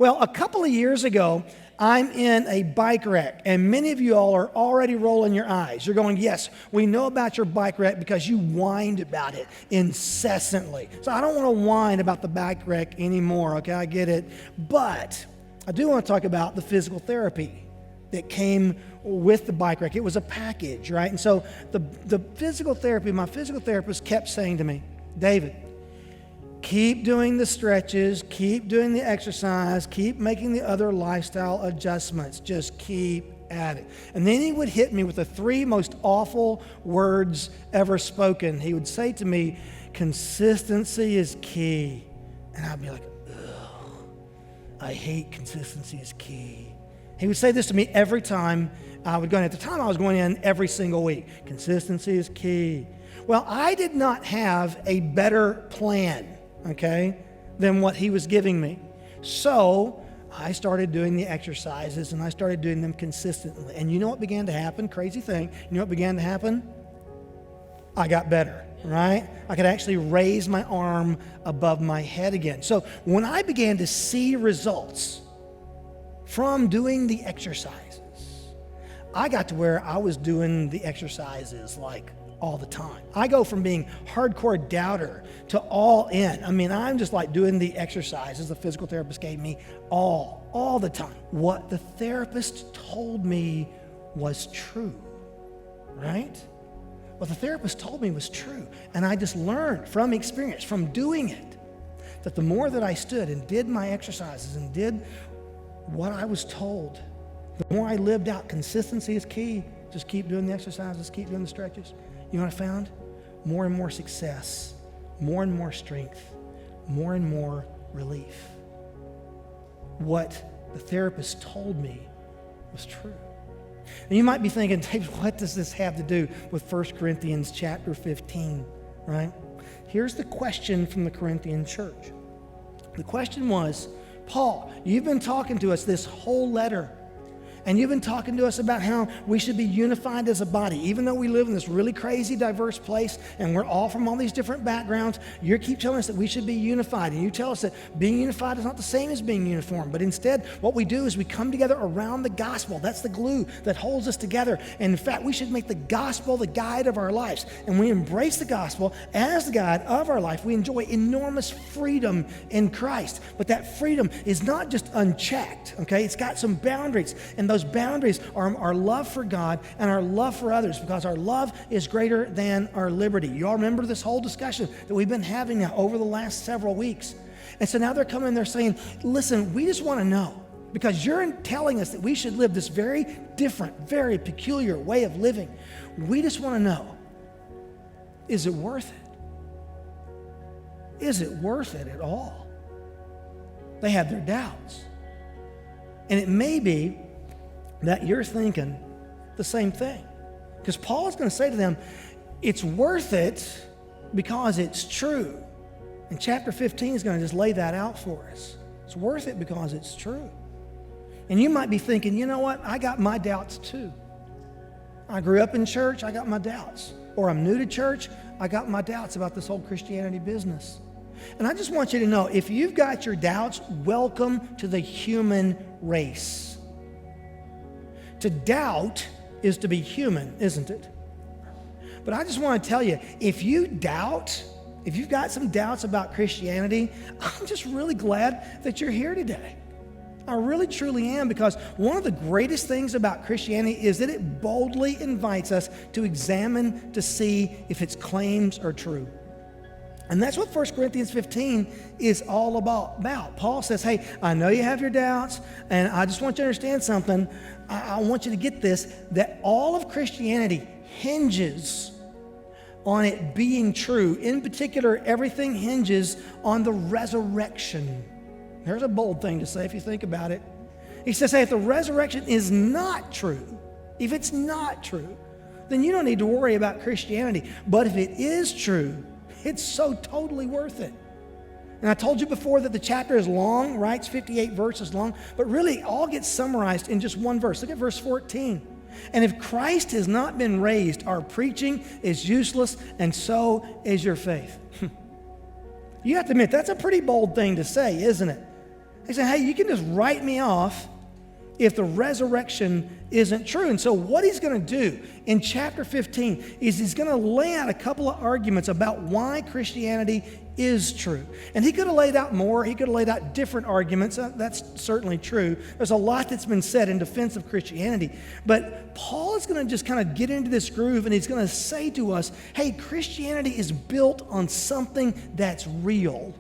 Well, a couple of years ago, I'm in a bike wreck, and many of you all are already rolling your eyes. You're going, yes, we know about your bike wreck because you whined about it incessantly. So I don't want to whine about the bike wreck anymore, okay? I get it. But I do want to talk about the physical therapy that came with the bike wreck. It was a package, right? And so the physical therapy, my physical therapist kept saying to me, David, keep doing the stretches, keep doing the exercise, keep making the other lifestyle adjustments. Just keep at it. And then he would hit me with the three most awful words ever spoken. He would say to me, consistency is key. And I'd be like, ugh, I hate consistency is key. He would say this to me every time I would go in. At the time, I was going in every single week. Consistency is key. Well, I did not have a better plan, okay, than what he was giving me. So I started doing the exercises, and I started doing them consistently. And you know what began to happen? Crazy thing. You know what began to happen? I got better, right? I could actually raise my arm above my head again. So when I began to see results from doing the exercises, I got to where I was doing the exercises like all the time. I go from being hardcore doubter to all in. I mean, I'm just like doing the exercises the physical therapist gave me all the time. What the therapist told me was true, right? What the therapist told me was true. And I just learned from experience, from doing it, that the more that I stood and did my exercises and did what I was told, the more I lived out. Consistency is key. Just keep doing the exercises, keep doing the stretches. You know what I found? More and more success, more and more strength, more and more relief. What the therapist told me was true. And you might be thinking, Dave, what does this have to do with 1 Corinthians chapter 15, right? Here's the question from the Corinthian church. The question was, Paul, you've been talking to us this whole letter, and you've been talking to us about how we should be unified as a body. Even though we live in this really crazy, diverse place, and we're all from all these different backgrounds, you keep telling us that we should be unified. And you tell us that being unified is not the same as being uniform. But instead, what we do is we come together around the gospel. That's the glue that holds us together. And in fact, we should make the gospel the guide of our lives. And we embrace the gospel as the guide of our life. We enjoy enormous freedom in Christ. But that freedom is not just unchecked, okay? It's got some boundaries. And those boundaries are our love for God and our love for others, because our love is greater than our liberty. You all remember this whole discussion that we've been having now over the last several weeks. And so now they're coming, they're saying, listen, we just want to know, because you're telling us that we should live this very different, very peculiar way of living. We just want to know, is it worth it? Is it worth it at all? They have their doubts. And it may be that you're thinking the same thing. Because Paul is going to say to them, it's worth it because it's true. And chapter 15 is going to just lay that out for us. It's worth it because it's true. And you might be thinking, you know what? I got my doubts too. I grew up in church, I got my doubts. Or I'm new to church, I got my doubts about this whole Christianity business. And I just want you to know, if you've got your doubts, welcome to the human race. To doubt is to be human, isn't it? But I just want to tell you, if you doubt, if you've got some doubts about Christianity, I'm just really glad that you're here today. I really truly am, because one of the greatest things about Christianity is that it boldly invites us to examine to see if its claims are true. And that's what 1 Corinthians 15 is all about. Paul says, hey, I know you have your doubts, and I just want you to understand something. I want you to get this, that all of Christianity hinges on it being true. In particular, everything hinges on the resurrection. There's a bold thing to say if you think about it. He says, hey, if the resurrection is not true, if it's not true, then you don't need to worry about Christianity. But if it is true, it's so totally worth it. And I told you before that the chapter is long, right? It's 58 verses long, but really it all gets summarized in just one verse. Look at verse 14. And if Christ has not been raised, our preaching is useless, and so is your faith. You have to admit, that's a pretty bold thing to say, isn't it? He said, hey, you can just write me off if the resurrection isn't true. And so what he's going to do in chapter 15 is he's going to lay out a couple of arguments about why Christianity is true. And he could have laid out more. He could have laid out different arguments. That's certainly true. There's a lot that's been said in defense of Christianity. But Paul is going to just kind of get into this groove, and he's going to say to us, hey, Christianity is built on something that's real.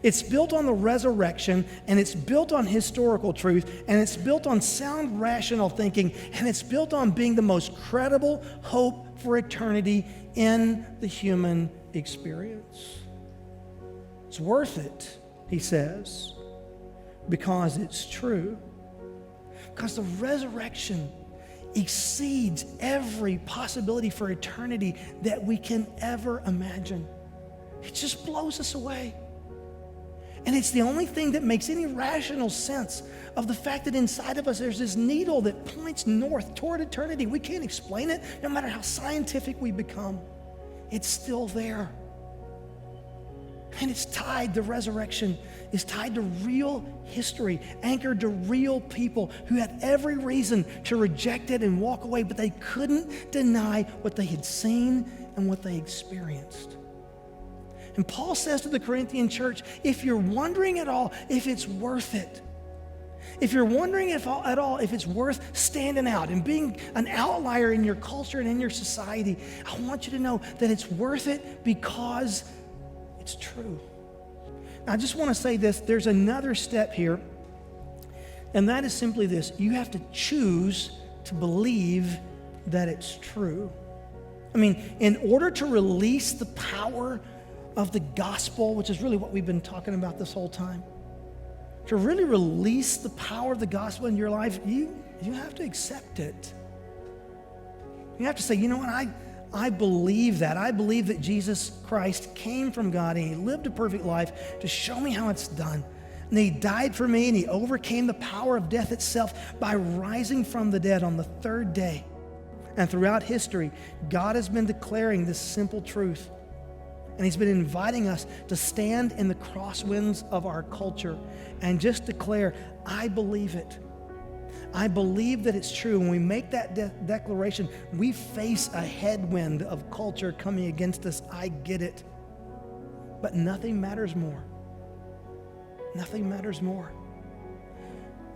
It's built on the resurrection, and it's built on historical truth, and it's built on sound, rational thinking, and it's built on being the most credible hope for eternity in the human experience. It's worth it, he says, because it's true. Because the resurrection exceeds every possibility for eternity that we can ever imagine. It just blows us away. And it's the only thing that makes any rational sense of the fact that inside of us there's this needle that points north toward eternity. We can't explain it, no matter how scientific we become. It's still there. And it's tied, the resurrection is tied to real history, anchored to real people who had every reason to reject it and walk away, but they couldn't deny what they had seen and what they experienced. And Paul says to the Corinthian church, if you're wondering at all if it's worth it, if you're wondering at all if it's worth standing out and being an outlier in your culture and in your society, I want you to know that it's worth it because it's true. Now, I just want to say this. There's another step here, and that is simply this. You have to choose to believe that it's true. I mean, in order to release the power of the gospel, which is really what we've been talking about this whole time, to really release the power of the gospel in your life, you have to accept it. You have to say, you know what, I believe that. I believe that Jesus Christ came from God and he lived a perfect life to show me how it's done. And he died for me and he overcame the power of death itself by rising from the dead on the third day. And throughout history, God has been declaring this simple truth. And he's been inviting us to stand in the crosswinds of our culture and just declare, I believe it. I believe that it's true. When we make that declaration, we face a headwind of culture coming against us. I get it. But nothing matters more. Nothing matters more.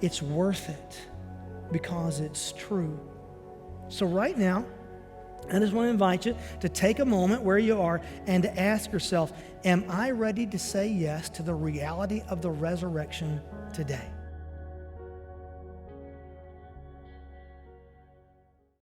It's worth it because it's true. So right now, I just want to invite you to take a moment where you are and to ask yourself, am I ready to say yes to the reality of the resurrection today?